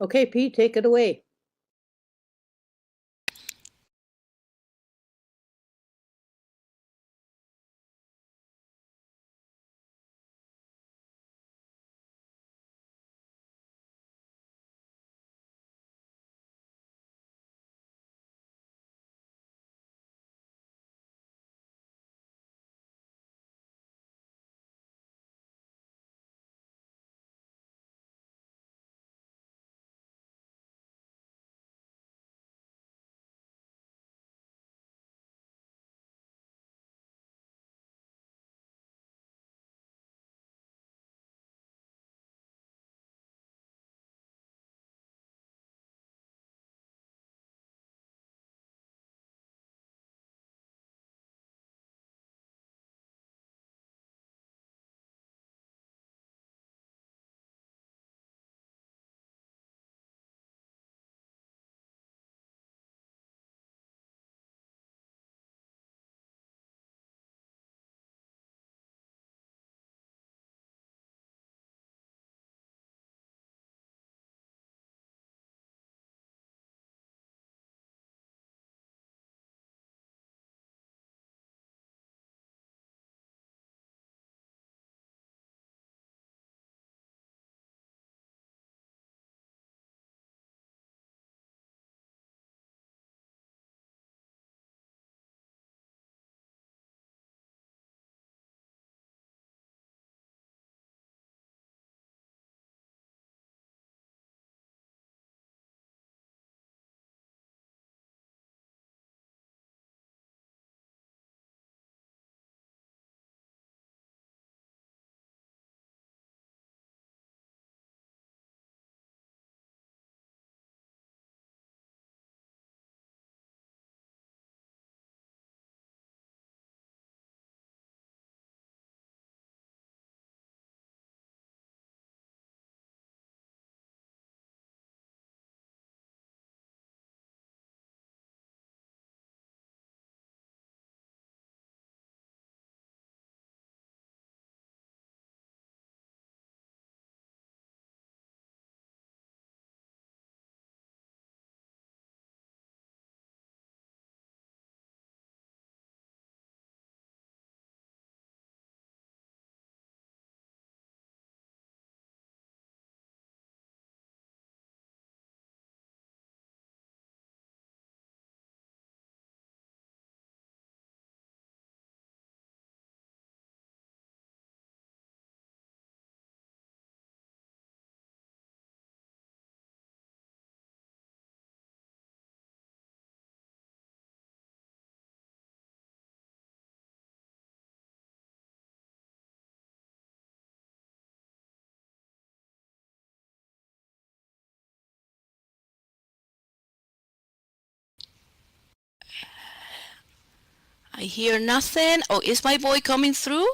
Okay, Pete, take it away. I hear nothing. Oh, is my boy coming through?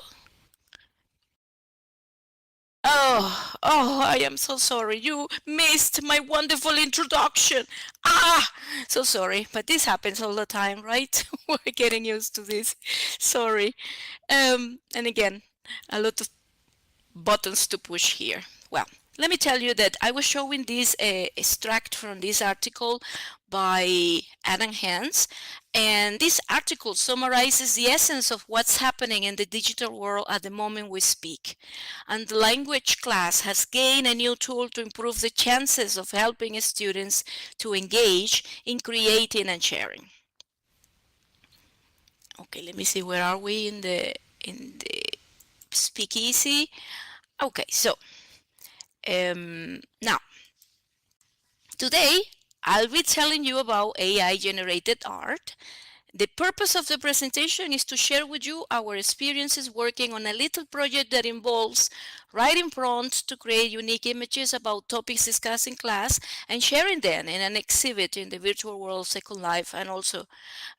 Oh, I am so sorry. You missed my wonderful introduction. Ah, so sorry, but this happens all the time, right? We're getting used to this. Sorry. And again, a lot of buttons to push here. Well, let me tell you that I was showing this extract from this article by Adam Hans, and this article summarizes the essence of what's happening in the digital world at the moment we speak. And the language class has gained a new tool to improve the chances of helping students to engage in creating and sharing. Okay, let me see, where are we in the speakeasy? Okay, so now, today I'll be telling you about AI generated art. The purpose of the presentation is to share with you our experiences working on a little project that involves writing prompts to create unique images about topics discussed in class and sharing them in an exhibit in the virtual world Second Life, and also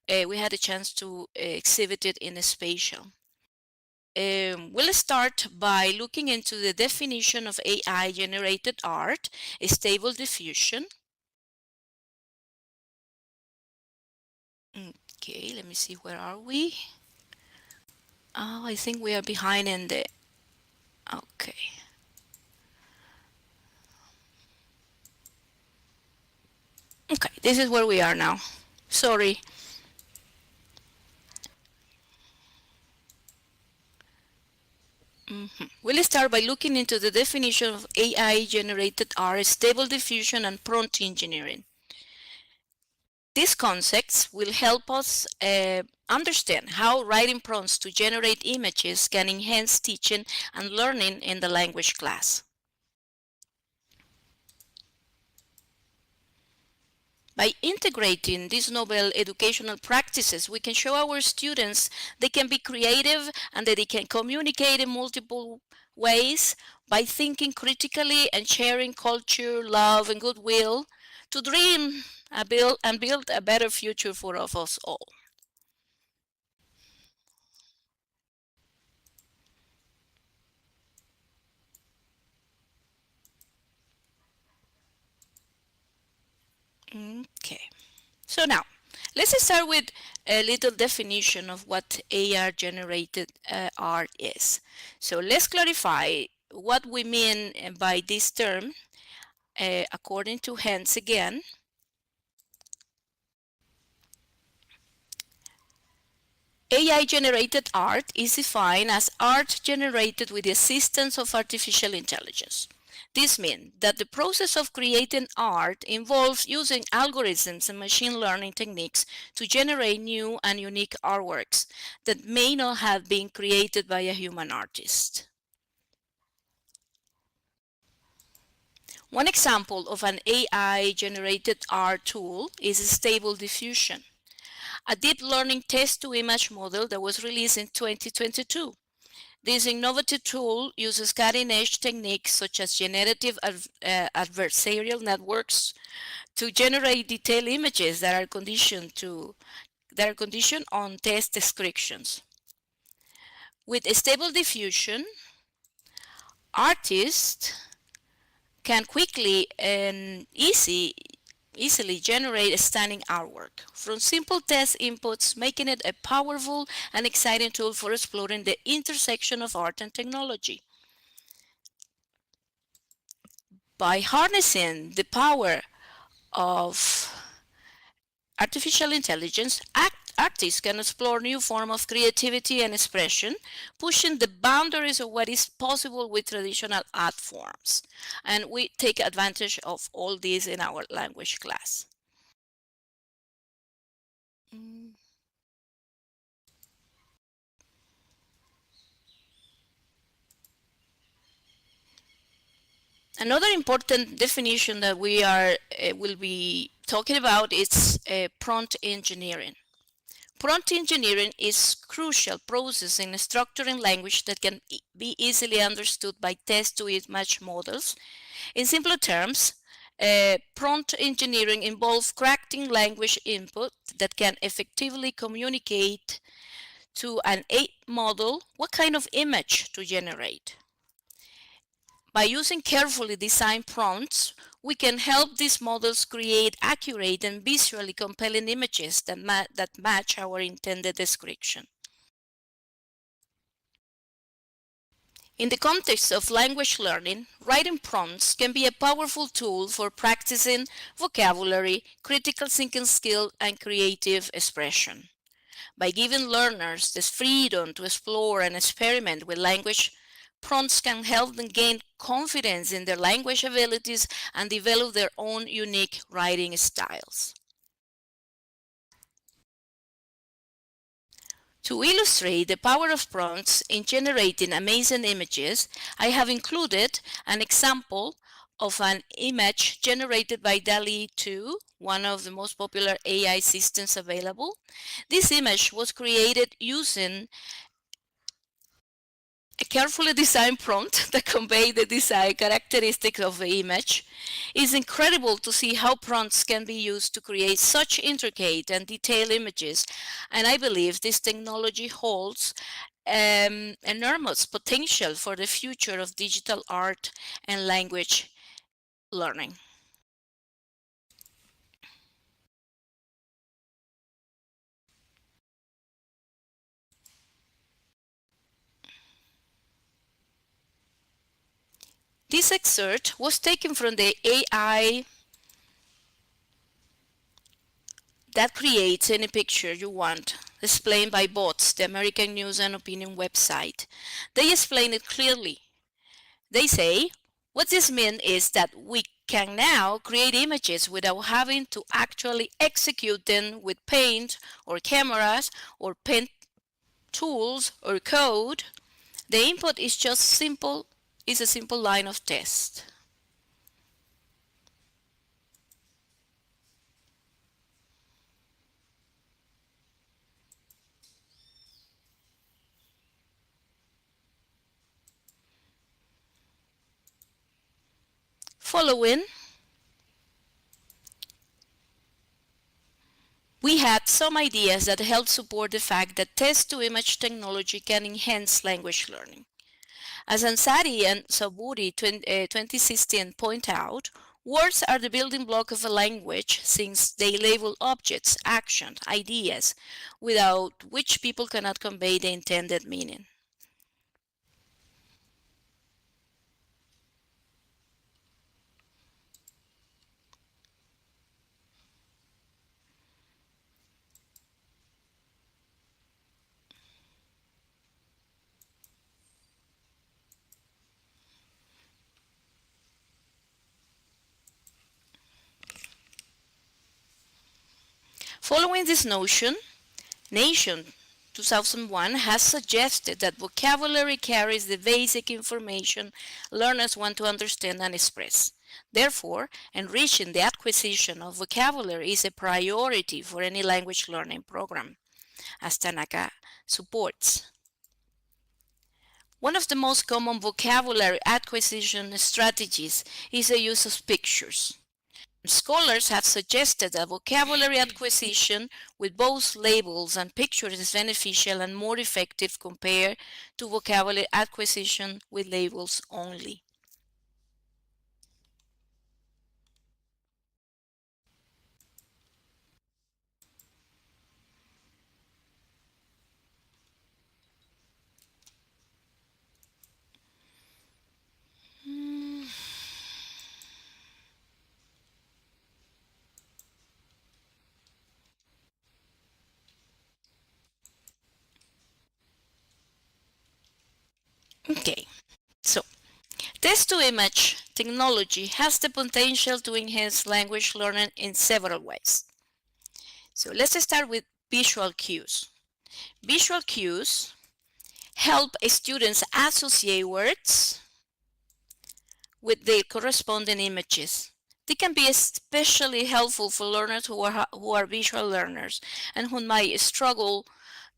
we had a chance to exhibit it in a spatial. We'll start by looking into the definition of AI generated art, stable diffusion. Okay, let me see, where are we? Oh, I think we are behind in the, okay. Okay, this is where we are now. Sorry. We'll start by looking into the definition of AI-generated art, stable diffusion, and prompt engineering. These concepts will help us understand how writing prompts to generate images can enhance teaching and learning in the language class. By integrating these novel educational practices, we can show our students they can be creative and that they can communicate in multiple ways by thinking critically and sharing culture, love, and goodwill to dream and build a better future for us all. Okay. So now, let's start with a little definition of what AR generated art is. So let's clarify what we mean by this term. According to Hans again, AI generated art is defined as art generated with the assistance of artificial intelligence. This means that the process of creating art involves using algorithms and machine learning techniques to generate new and unique artworks that may not have been created by a human artist. One example of an AI generated art tool is Stable Diffusion, a deep learning text-to-image model that was released in 2022. This innovative tool uses cutting-edge techniques such as generative adversarial networks to generate detailed images that are conditioned on text descriptions. With a stable diffusion, artists can quickly and easily generate a stunning artwork from simple text inputs, making it a powerful and exciting tool for exploring the intersection of art and technology. By harnessing the power of artificial intelligence, artists can explore new forms of creativity and expression, pushing the boundaries of what is possible with traditional art forms. And we take advantage of all this in our language class. Mm. Another important definition that we will be talking about is prompt engineering. Prompt engineering is crucial process in structuring language that can be easily understood by text-to-image models. In simpler terms, prompt engineering involves crafting language input that can effectively communicate to an AI model what kind of image to generate. By using carefully designed prompts, we can help these models create accurate and visually compelling images that match our intended description. In the context of language learning, writing prompts can be a powerful tool for practicing vocabulary, critical thinking skill, and creative expression. By giving learners the freedom to explore and experiment with language, prompts can help them gain confidence in their language abilities and develop their own unique writing styles. To illustrate the power of prompts in generating amazing images, I have included an example of an image generated by DALL-E 2, one of the most popular AI systems available. This image was created using a carefully designed prompt that conveys the design characteristics of the image. It's incredible to see how prompts can be used to create such intricate and detailed images, and I believe this technology holds enormous potential for the future of digital art and language learning. This excerpt was taken from the AI 2022 that creates any picture you want, explained by bots, the American News and Opinion website. They explain it clearly. They say, what this means is that we can now create images without having to actually execute them with paint or cameras or pen tools or code. The input is a simple line of text. Following, we had some ideas that help support the fact that text-to-image technology can enhance language learning. As Ansari and Saburi 2016 point out, words are the building block of a language since they label objects, actions, ideas, without which people cannot convey the intended meaning. Following this notion, Nation 2001 has suggested that vocabulary carries the basic information learners want to understand and express. Therefore, enriching the acquisition of vocabulary is a priority for any language learning program, as Tanaka supports. One of the most common vocabulary acquisition strategies is the use of pictures. Scholars have suggested that vocabulary acquisition with both labels and pictures is beneficial and more effective compared to vocabulary acquisition with labels only. Okay, so text-to-image technology has the potential to enhance language learning in several ways. So let's start with visual cues. Visual cues help students associate words with their corresponding images. They can be especially helpful for learners who are visual learners and who might struggle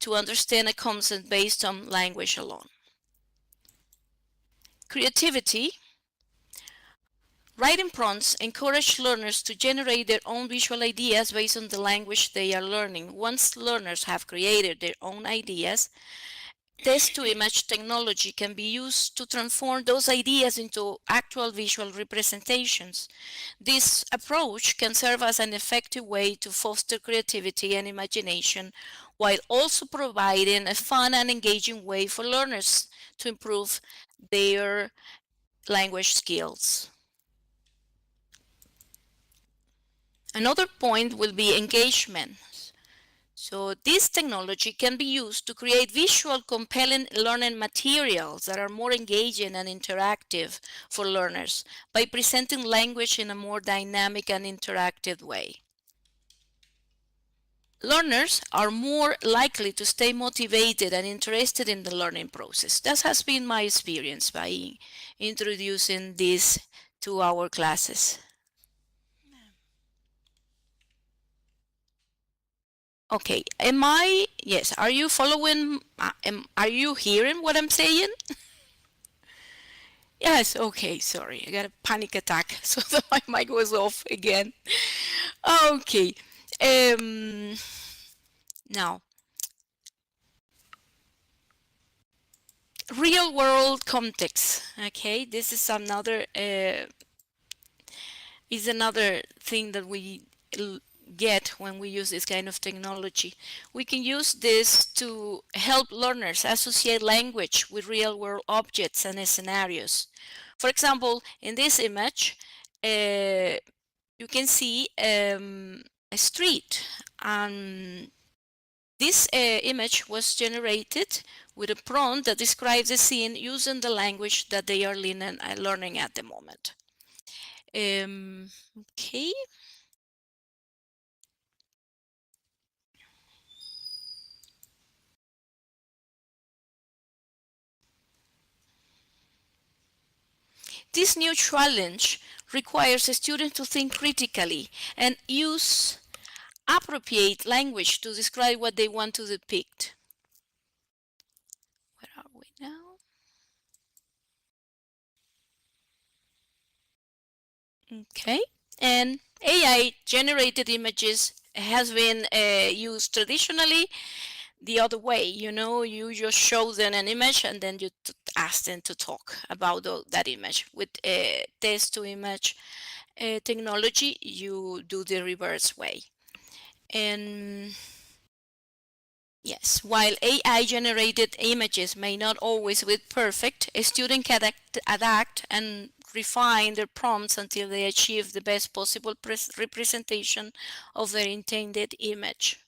to understand a concept based on language alone. Creativity. Writing prompts encourage learners to generate their own visual ideas based on the language they are learning. Once learners have created their own ideas, text-to-image technology can be used to transform those ideas into actual visual representations. This approach can serve as an effective way to foster creativity and imagination, while also providing a fun and engaging way for learners to improve their language skills. Another point will be engagement. So this technology can be used to create visual compelling learning materials that are more engaging and interactive for learners by presenting language in a more dynamic and interactive way. Learners are more likely to stay motivated and interested in the learning process. That has been my experience by introducing this to our classes. Okay, yes, are you following, are you hearing what I'm saying? Yes, okay, sorry, I got a panic attack, so that my mic was off again. Okay, um, now, real world context, okay, this is another thing that we get when we use this kind of technology. We can use this to help learners associate language with real world objects and scenarios. For example, in this image, you can see a street. This image was generated with a prompt that describes the scene using the language that they are learning at the moment. Okay. This new challenge requires a student to think critically and use appropriate language to describe what they want to depict. Where are we now? Okay. And AI generated images has been used traditionally the other way. You just show them an image and then you ask them to talk about that image. With text to image technology, you do the reverse way. And yes, while AI generated images may not always be perfect, a student can adapt and refine their prompts until they achieve the best possible representation of their intended image.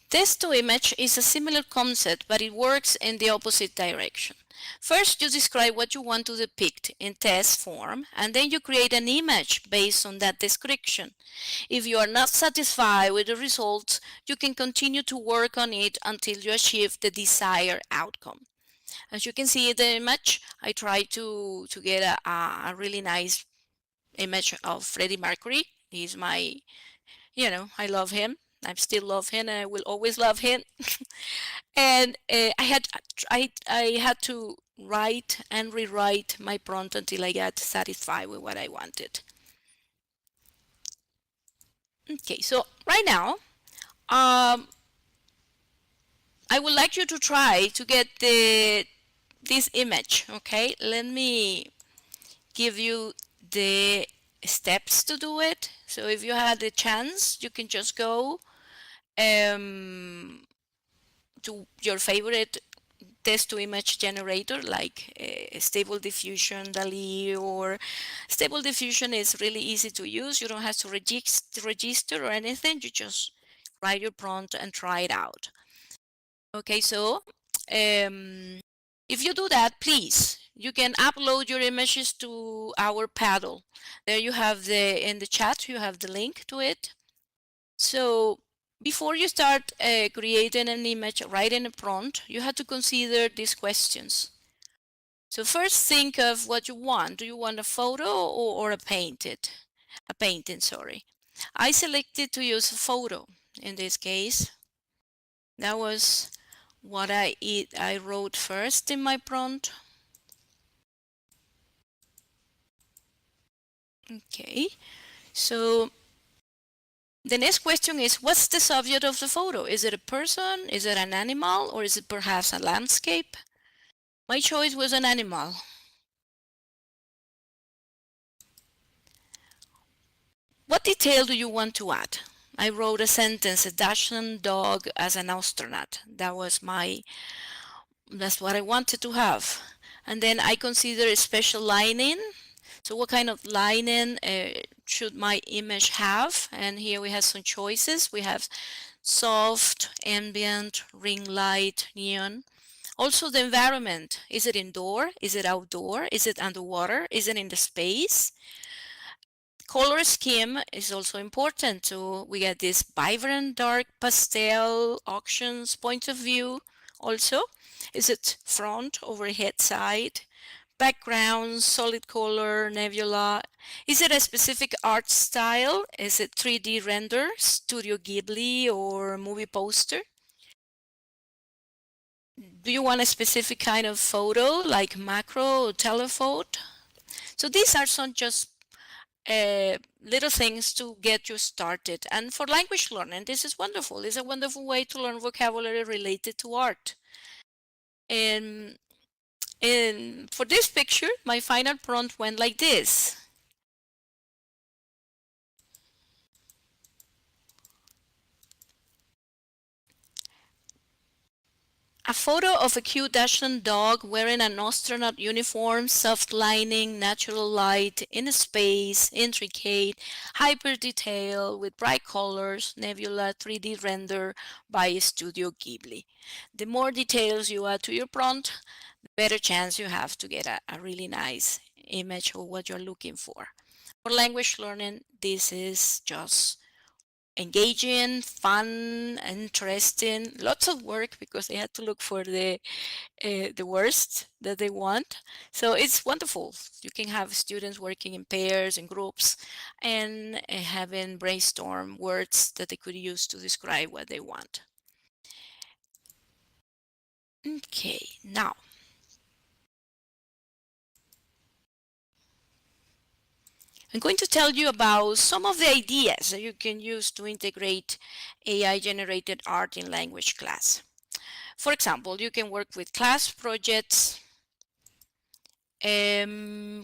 Text to image is a similar concept, but it works in the opposite direction. First, you describe what you want to depict in text form, and then you create an image based on that description. If you are not satisfied with the results, you can continue to work on it until you achieve the desired outcome. As you can see in the image, I try to get a really nice image of Freddie Mercury. He's my, I love him. I still love him and I will always love him. And I had to write and rewrite my prompt until I got satisfied with what I wanted. Okay, so right now, I would like you to try to get this image. Okay, let me give you the steps to do it. So if you had the chance, you can just go to your favorite text to image generator like Stable Diffusion, DALL-E, or Stable Diffusion is really easy to use. You don't have to register or anything. You just write your prompt and try it out. Okay, so if you do that, please, you can upload your images to our paddle. There you have in the chat, you have the link to it. So before you start creating an image, writing a prompt, you have to consider these questions. So first think of what you want. Do you want a photo or a painting, sorry. I selected to use a photo in this case. That was what I wrote first in my prompt. Okay, so the next question is, what's the subject of the photo? Is it a person? Is it an animal? Or is it perhaps a landscape? My choice was an animal. What detail do you want to add? I wrote a sentence, a Dachshund dog as an astronaut. That's what I wanted to have. And then I consider a special lining. So what kind of lining should my image have? And here we have some choices. We have soft, ambient, ring light, neon. Also the environment. Is it indoor? Is it outdoor? Is it underwater? Is it in the space? Color scheme is also important. So we get this vibrant, dark, pastel, auctions, point of view. Also, is it front, overhead, side? Background, solid color, nebula. Is it a specific art style? Is it 3D render, Studio Ghibli, or movie poster? Do you want a specific kind of photo like macro or telephoto? So these are some just little things to get you started. And for language learning, this is wonderful. It's a wonderful way to learn vocabulary related to art. And, and for this picture, my final prompt went like this. A photo of a cute Dachshund dog wearing an astronaut uniform, soft lining, natural light, in space, intricate, hyper detail with bright colors, nebula 3D render by Studio Ghibli. The more details you add to your prompt, the better chance you have to get a really nice image of what you're looking for. For language learning, this is just engaging, fun, interesting, lots of work because they had to look for the worst that they want. So it's wonderful. You can have students working in pairs and groups and having brainstorm words that they could use to describe what they want. Okay, now I'm going to tell you about some of the ideas that you can use to integrate AI generated art in language class. For example, you can work with class projects,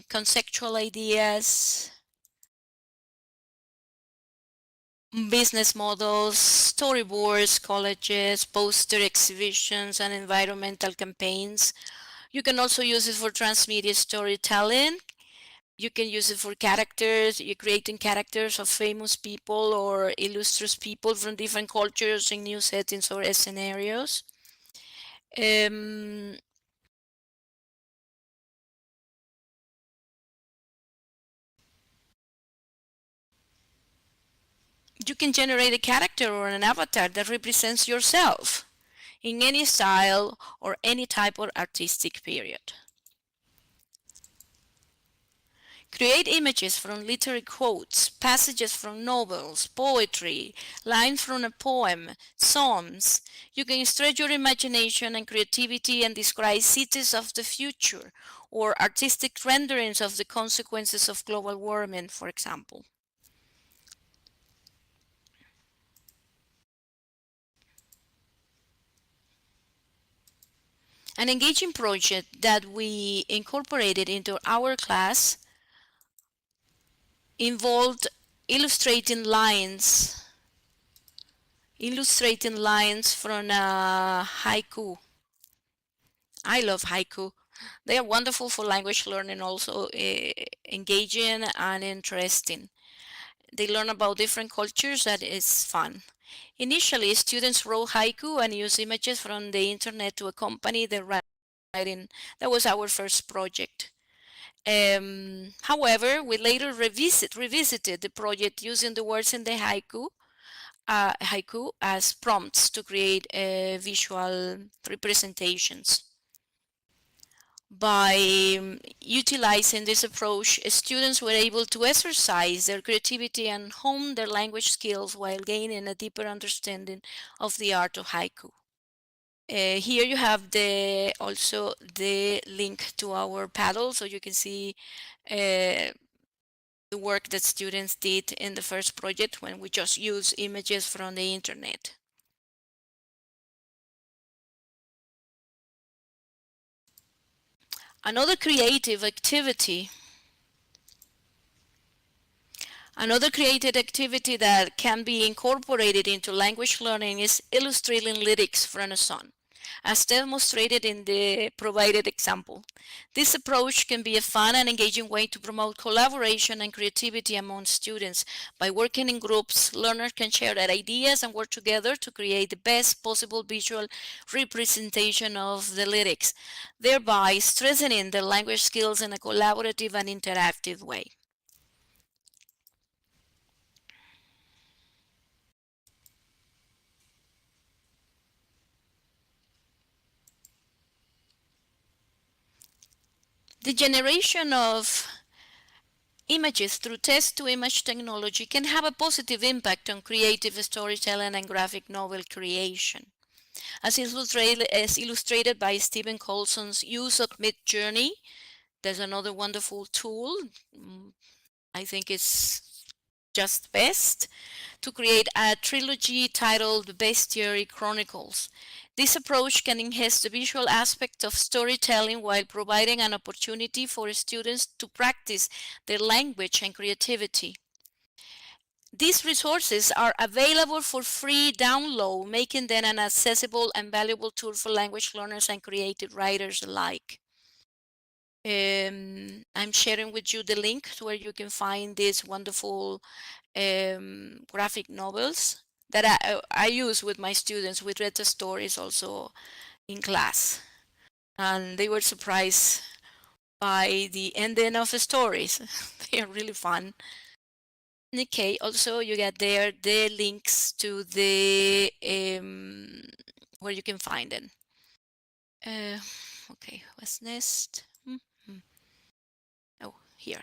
conceptual ideas, business models, storyboards, collages, poster exhibitions, and environmental campaigns. You can also use it for transmedia storytelling. You can use it for characters. You're creating characters of famous people or illustrious people from different cultures in new settings or scenarios. Um, you can generate a character or an avatar that represents yourself in any style or any type of artistic period. Create images from literary quotes, passages from novels, poetry, lines from a poem, songs. You can stretch your imagination and creativity and describe cities of the future or artistic renderings of the consequences of global warming, for example. An engaging project that we incorporated into our class involved illustrating lines from a haiku. I love haiku. They are wonderful for language learning, also engaging and interesting. They learn about different cultures, that is fun. Initially, students wrote haiku and used images from the internet to accompany the writing. That was our first project. However, we later revisited the project using the words in the haiku as prompts to create visual representations. By utilizing this approach, students were able to exercise their creativity and hone their language skills while gaining a deeper understanding of the art of haiku. Here you have also the link to our paddle, so you can see the work that students did in the first project when we just use images from the internet. Another creative activity Another creative activity that can be incorporated into language learning is illustrating lyrics from a song, as demonstrated in the provided example. This approach can be a fun and engaging way to promote collaboration and creativity among students. By working in groups, learners can share their ideas and work together to create the best possible visual representation of the lyrics, thereby strengthening their language skills in a collaborative and interactive way. The generation of images through text-to-image technology can have a positive impact on creative storytelling and graphic novel creation. As illustrated by Stephen Colson's use of Midjourney, there's another wonderful tool. I think it's just best to create a trilogy titled Bestiary Chronicles. This approach can enhance the visual aspect of storytelling while providing an opportunity for students to practice their language and creativity. These resources are available for free download, making them an accessible and valuable tool for language learners and creative writers alike. I'm sharing with you the link where you can find these wonderful graphic novels that I use with my students. We read the stories also in class, and they were surprised by the ending of the stories. They are really fun. Okay, also you get there the links to the where you can find them. Okay, what's next? Oh, here.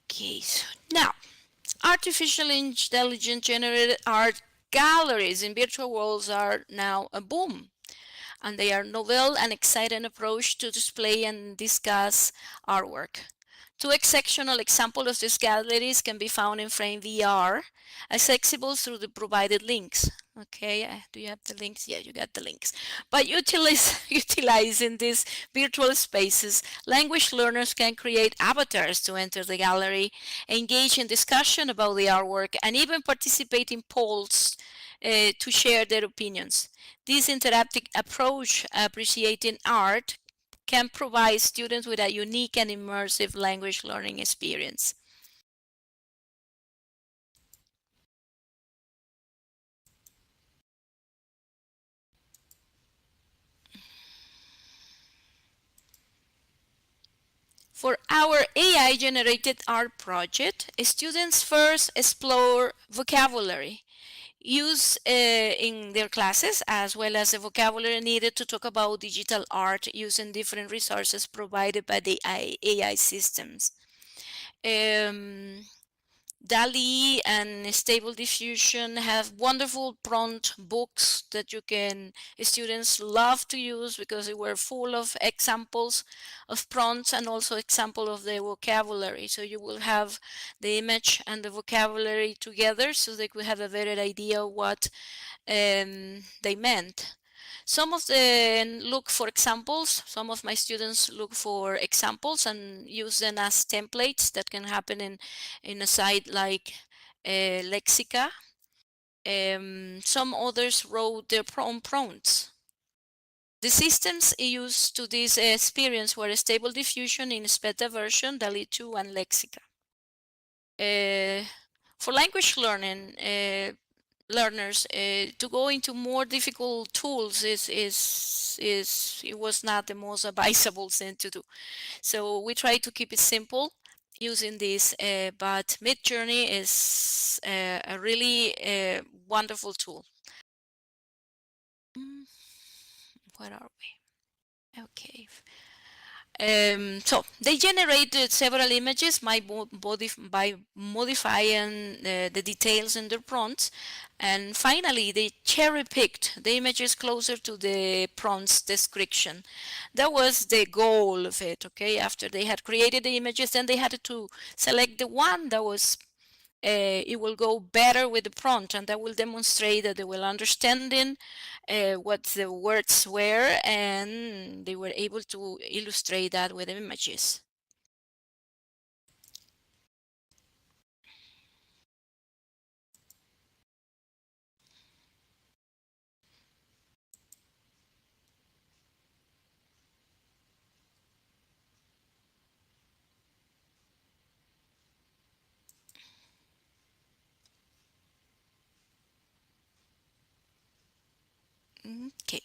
Okay, so now artificial intelligence generated art galleries in virtual worlds are now a boom, and they are novel and exciting approach to display and discuss artwork. Two exceptional examples of these galleries can be found in Frame VR, accessible through the provided links. Okay, do you have the links? Yeah, you got the links. By utilizing these virtual spaces, language learners can create avatars to enter the gallery, engage in discussion about the artwork, and even participate in polls to share their opinions. This interactive approach, appreciating art, can provide students with a unique and immersive language learning experience. For our AI-generated art project, students first explore vocabulary used in their classes, as well as the vocabulary needed to talk about digital art using different resources provided by the AI systems. Um, DALI and Stable Diffusion have wonderful prompt books that students love to use because they were full of examples of prompts and also example of the vocabulary. So you will have the image and the vocabulary together so they could have a better idea of what they meant. Some of them look for examples. Some of my students look for examples and use them as templates that can happen in a site like Lexica. Some others wrote their own prompts. The systems used to this experience were Stable Diffusion in its beta version, DALI 2, and Lexica. For language learning, learners to go into more difficult tools is it was not the most advisable thing to do. So we try to keep it simple using this, but Midjourney is a really wonderful tool. Where are we? Okay. So they generated several images by modifying the details in their prompts, and finally they cherry-picked the images closer to the prompt's description. That was the goal of it. Okay, after they had created the images, then they had to select the one that was it will go better with the prompt, and that will demonstrate that they will understanding what the words were, and they were able to illustrate that with images. Okay.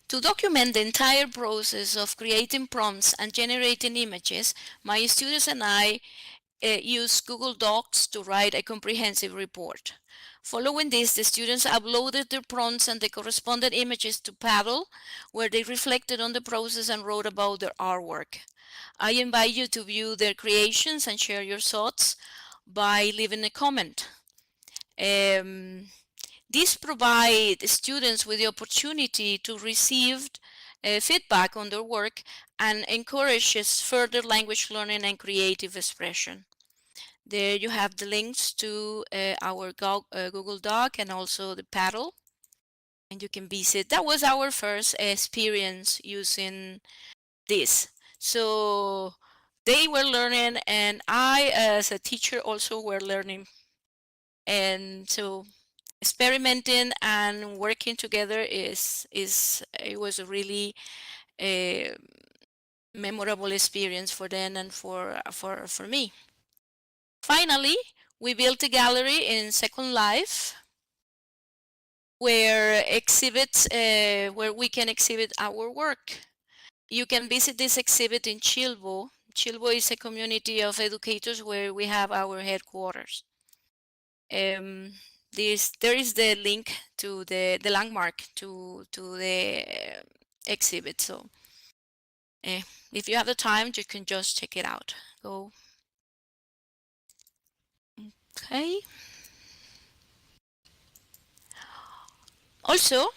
To document the entire process of creating prompts and generating images, my students and I use Google Docs to write a comprehensive report. Following this, the students uploaded their prompts and the corresponding images to Paddle, where they reflected on the process and wrote about their artwork. I invite you to view their creations and share your thoughts by leaving a comment. This provides students with the opportunity to receive feedback on their work and encourages further language learning and creative expression. There you have the links to our Google Doc and also the paddle, and you can visit. That was our first experience using this. So they were learning, and I, as a teacher, also were learning. And so experimenting and working together is it was a really uh, memorable experience for them and for me. Finally, we built a gallery in Second Life where exhibits where we can exhibit our work. You can visit this exhibit in Chilbo. Chilbo is a community of educators where we have our headquarters. There is the link to the landmark to the exhibit. So if you have the time, you can just check it out. Go. Okay. Also,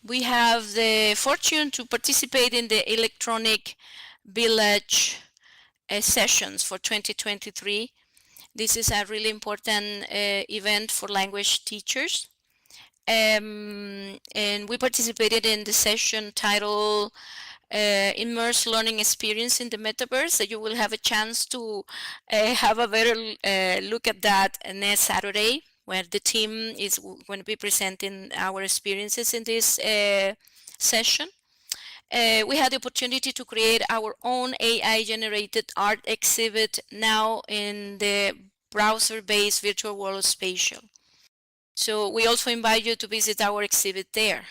we have the fortune to participate in the electronic village sessions for 2023. This is a really important event for language teachers. And we participated in the session titled Immerse Learning Experience in the Metaverse. So you will have a chance to have a better look at that next Saturday, where the team is going to be presenting our experiences in this session. We had the opportunity to create our own AI-generated art exhibit now in the browser-based virtual world spatial. So we also invite you to visit our exhibit there.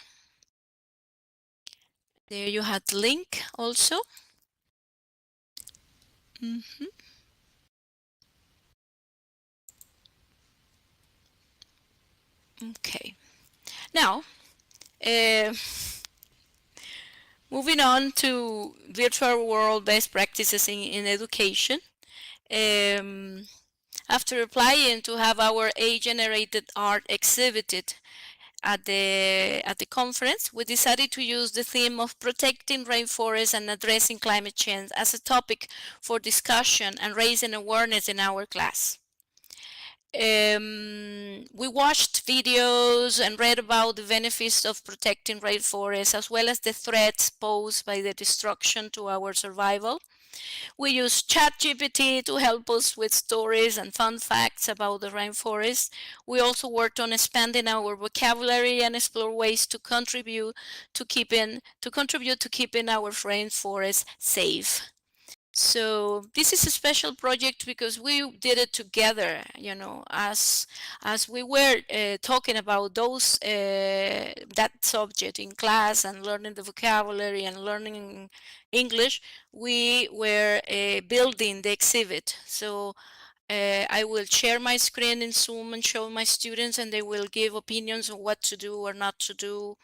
There you have the link also. Okay. Now, uh, moving on to virtual world best practices in education. Um, After applying to have our AI-generated art exhibited at the conference, we decided to use the theme of protecting rainforests and addressing climate change as a topic for discussion and raising awareness in our class. We watched videos and read about the benefits of protecting rainforests as well as the threats posed by the destruction to our survival. We use ChatGPT to help us with stories and fun facts about the rainforest. We also worked on expanding our vocabulary and explore ways to contribute to keeping our rainforest safe. So this is a special project because we did it together, you know, as we were talking about those that subject in class and learning the vocabulary and learning English, we were building the exhibit. So I will share my screen in Zoom and show my students, and they will give opinions on what to do or not to do,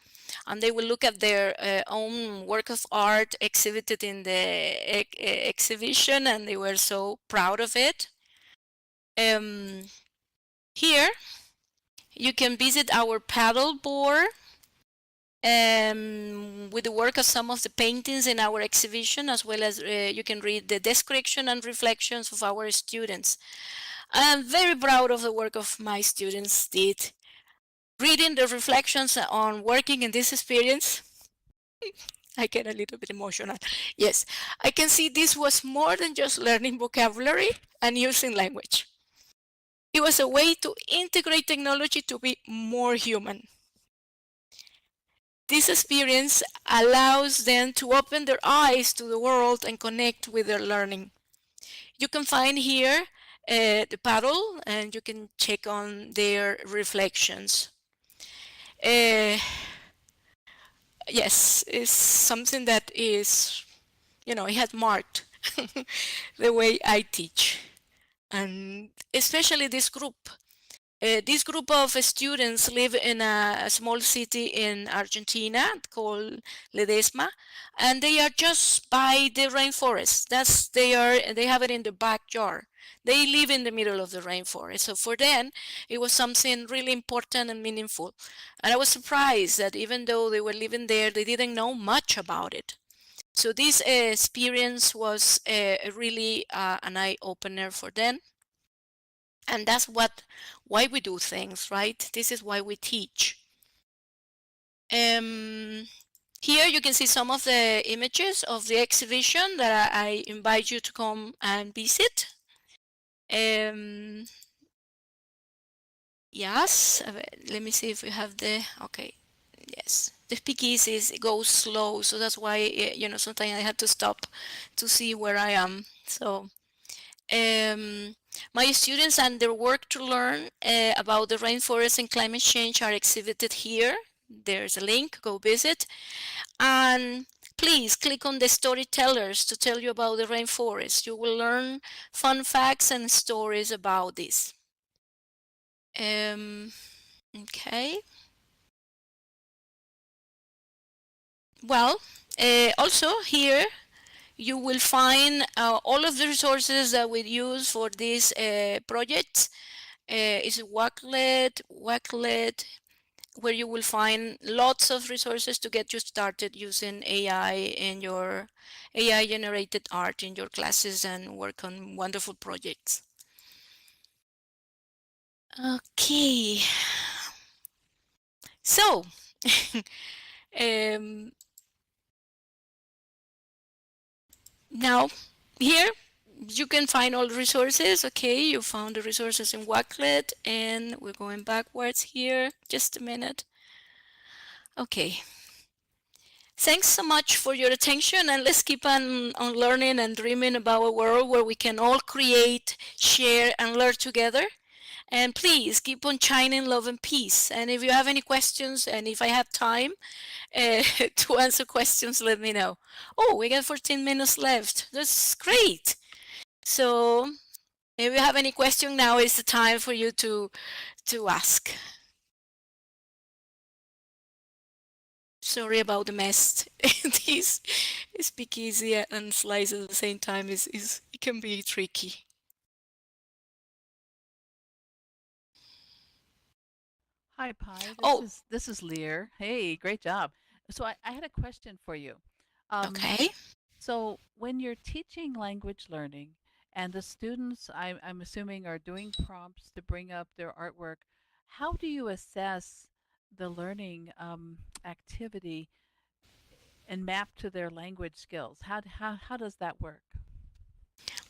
and they will look at their own work of art exhibited in the exhibition, and they were so proud of it. Here you can visit our paddle board with the work of some of the paintings in our exhibition, as well as you can read the description and reflections of our students. I'm very proud of the work of my students did. Reading the reflections on working in this experience, I get a little bit emotional. Yes, I can see this was more than just learning vocabulary and using language. It was a way to integrate technology to be more human. This experience allows them to open their eyes to the world and connect with their learning. You can find here the paddle, and you can check on their reflections. Yes, it's something that is, you know, it had marked the way I teach, and especially this group. This group of students live in a small city in Argentina called Ledesma, and they are just by the rainforest. They have it in the backyard. They live in the middle of the rainforest. So for them, it was something really important and meaningful. And I was surprised that even though they were living there, they didn't know much about it. So this experience was really an eye opener for them, and that's why we do things, right? This is why we teach. Um, Here you can see some of the images of the exhibition that I invite you to come and visit. Um, yes, let me see if we have okay, yes. The speakeasy it goes slow, so that's why, sometimes I had to stop to see where I am. So Um, my students and their work to learn about the rainforest and climate change are exhibited here. There's a link, go visit. And please click on the storytellers to tell you about the rainforest. You will learn fun facts and stories about this. Okay. Well, also here you will find all of the resources that we use for this project. Is Wacklet, where you will find lots of resources to get you started using AI in your AI generated art in your classes and work on wonderful projects. Okay, so um, now here you can find all the resources. Okay, you found the resources in Wacklet, and we're going backwards here. Just a minute. Okay. Thanks so much for your attention, and let's keep on learning and dreaming about a world where we can all create, share, and learn together. And please keep on shining love and peace. And if you have any questions, and if I have time to answer questions, let me know. Oh, we got 14 minutes left. That's great. So if you have any question, now is the time for you to ask. Sorry about the mess. This speakeasy and slice at the same time is it can be tricky. Hi, Pi. This Oh, is this is Lear. Hey, great job. So I had a question for you. Um, okay. so when you're teaching language learning and the students, I'm assuming, are doing prompts to bring up their artwork, how do you assess the learning activity and map to their language skills? How does that work?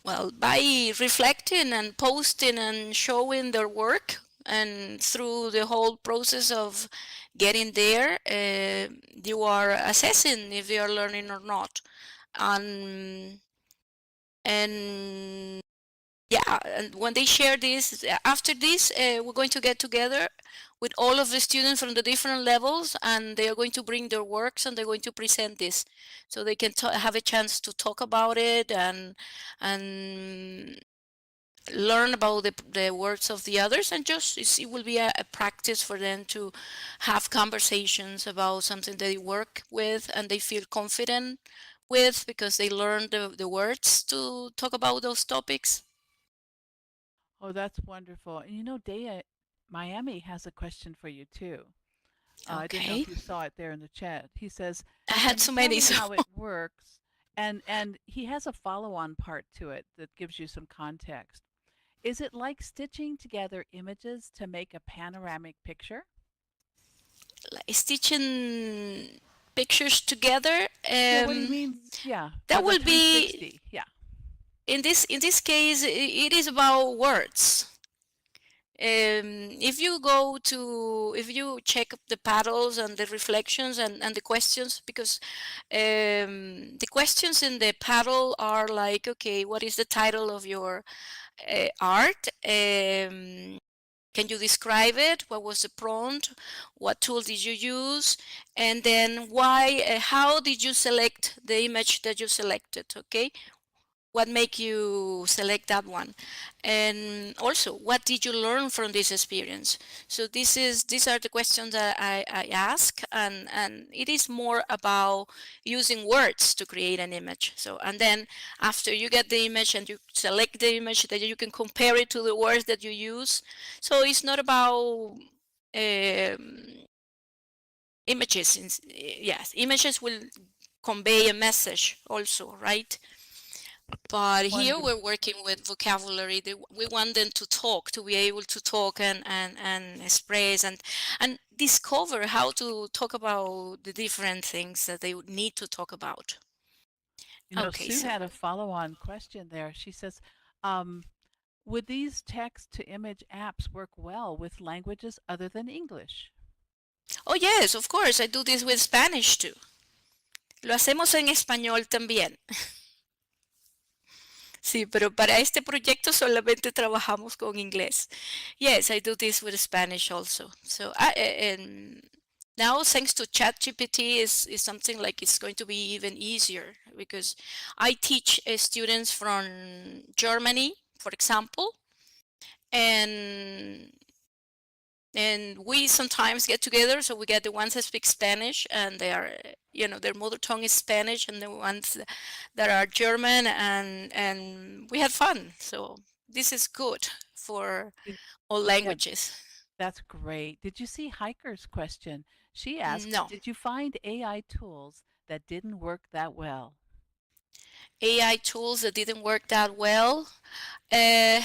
Well, by reflecting and posting and showing their work, and through the whole process of getting there, you are assessing if they are learning or not. And and yeah, and when they share this, after this, we're going to get together with all of the students from the different levels, and they are going to bring their works and they're going to present this, so they can have a chance to talk about it and learn about the works of the others, and just it will be a practice for them to have conversations about something they work with and they feel confident with because they learn the words to talk about those topics. Oh, that's wonderful. And you know, Daya, Miami has a question for you too. I didn't know Okay. if you saw it there in the chat. He says, I had "Can you so tell many, me so how it works?" And he has a follow-on part to it that gives you some context. Is it like stitching together images to make a panoramic picture? like stitching pictures together. Yeah, what he means, yeah, That the will be 360. Yeah. in this case, it is about words. If you check the paddles and the reflections and the questions, because the questions in the paddle are like, okay, what is the title of your art? Can you describe it? What was the prompt? What tool did you use? And then how did you select the image that you selected? Okay. what make you select that one? And also, what did you learn from this experience? So these are the questions that I ask, and it is more about using words to create an image. So, and then after you get the image and you select the image, that you can compare it to the words that you use. So it's not about images. Yes, images will convey a message also, right? But here Wonderful. we're working with vocabulary. We want them to talk, to be able to talk and express and discover how to talk about the different things that they would need to talk about. You know, Okay, Sue so had a follow-on question there. She says, um, would these text to image apps work well with languages other than English? oh yes, of course, I do this with Spanish too. Lo hacemos en español también. Sí, pero para este proyecto solamente trabajamos con inglés. Yes, I do this with Spanish also. So and now thanks to ChatGPT is something like it's going to be even easier because I teach students from Germany, for example, and we sometimes get together, so we get the ones that speak Spanish and they are, their mother tongue is Spanish, and the ones that are German, and we had fun. So this is good for You- all Yeah, languages. that's great. Did you see Hiker's question? She asks, No, did you find AI tools that didn't work that well? AI tools that didn't work that well. Uh,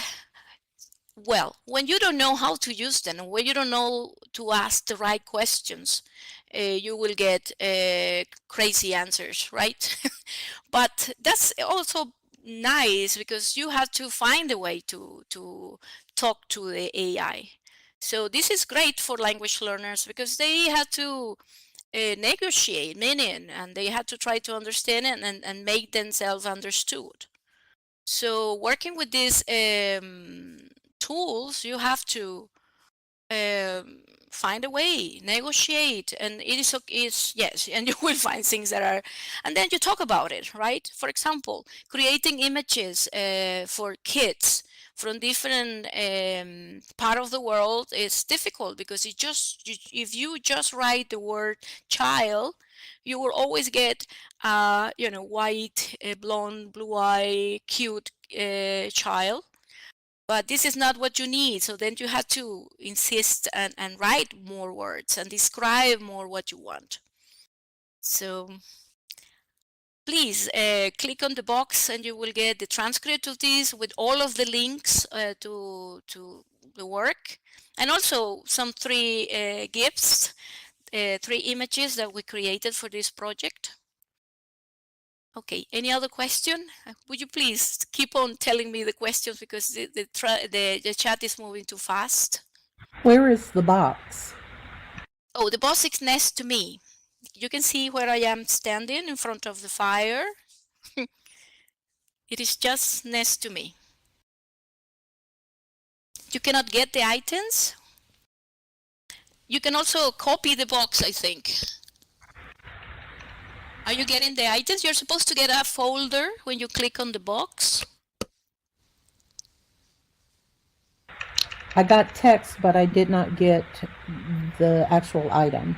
Well, when you don't know how to use them, when you don't know to ask the right questions, you will get crazy answers, right? But that's also nice because you have to find a way to talk to the AI. So this is great for language learners because they have to negotiate meaning, and they have to try to understand it and make themselves understood. So working with these tools, you have to um, find a way, negotiate, and it is yes, and you will find things that are, and then you talk about it, right? For example, creating images for kids from different part of the world is difficult because if you just write the word child, you will always get white, blonde, blue eye, cute child, but this is not what you need. So then you have to insist and write more words and describe more what you want. So please click on the box and you will get the transcript of this with all of the links to the work, and also some three gifs, three images that we created for this project. Okay, any other question? Would you please keep on telling me the questions because the chat is moving too fast. Where is the box? Oh, the boss is next to me. You can see where I am standing in front of the fire. It is just next to me. You cannot get the items. You can also copy the box, I think. Are you getting the items? You're supposed to get a folder when you click on the box. I got text, but I did not get the actual item.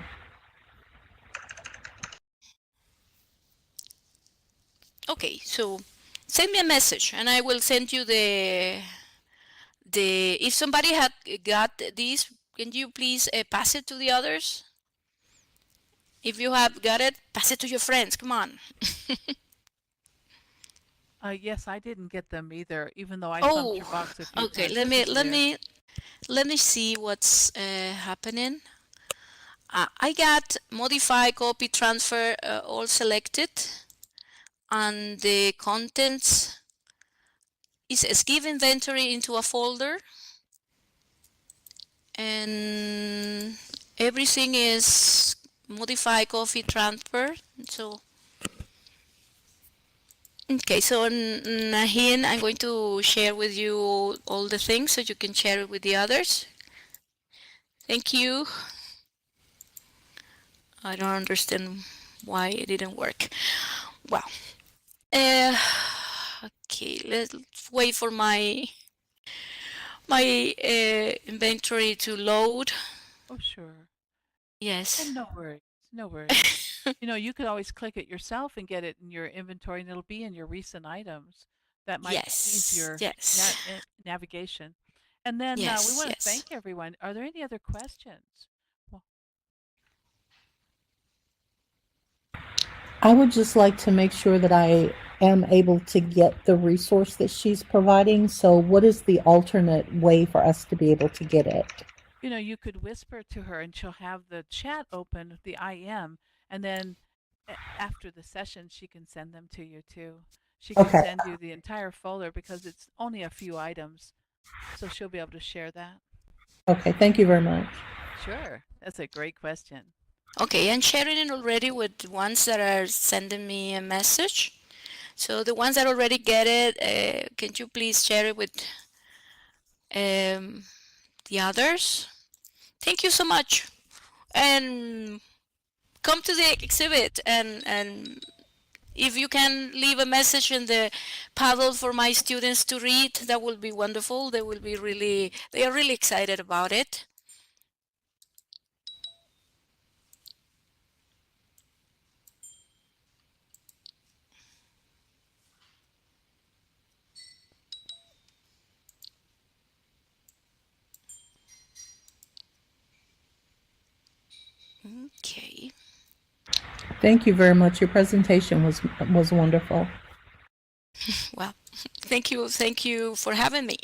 Okay, so send me a message and I will send you the if somebody had got this, can you please pass it to the others? If you have got it, pass it to your friends. Come on. Yes, I didn't get them either, even though I thumbed Oh, your box a few okay. times. This is weird. Let me see what's happening. I got modify, copy, transfer all selected, and the contents is skip inventory into a folder, and everything is modify, copy, transfer. So okay, so Nahin, I'm going to share with you all the things so you can share it with the others. Thank you. I don't understand why it didn't work. Well, uh, okay. Okay, let's wait for my inventory to load. Oh, sure. Yes. And no worries. No worries. You could always click it yourself and get it in your inventory, and it'll be in your recent items. That might ease Yes. your Yes. navigation. And then we Yes. want to Yes. thank everyone. Are there any other questions? Well, I would just like to make sure that I am able to get the resource that she's providing. So, what is the alternate way for us to be able to get it? you could whisper to her, and she'll have the chat open, the IM, and then after the session, she can send them to you too. She can Okay. send you the entire folder because it's only a few items, so she'll be able to share that. Okay. Thank you very much. Sure, that's a great question. Okay, I'm sharing it already with the ones that are sending me a message. So the ones that already get it, can you please share it with the others? Thank you so much. And come to the exhibit, and if you can leave a message in the paddle for my students to read, that will be wonderful. They are really excited about it. Okay. Thank you very much. Your presentation was wonderful. Well, thank you for having me.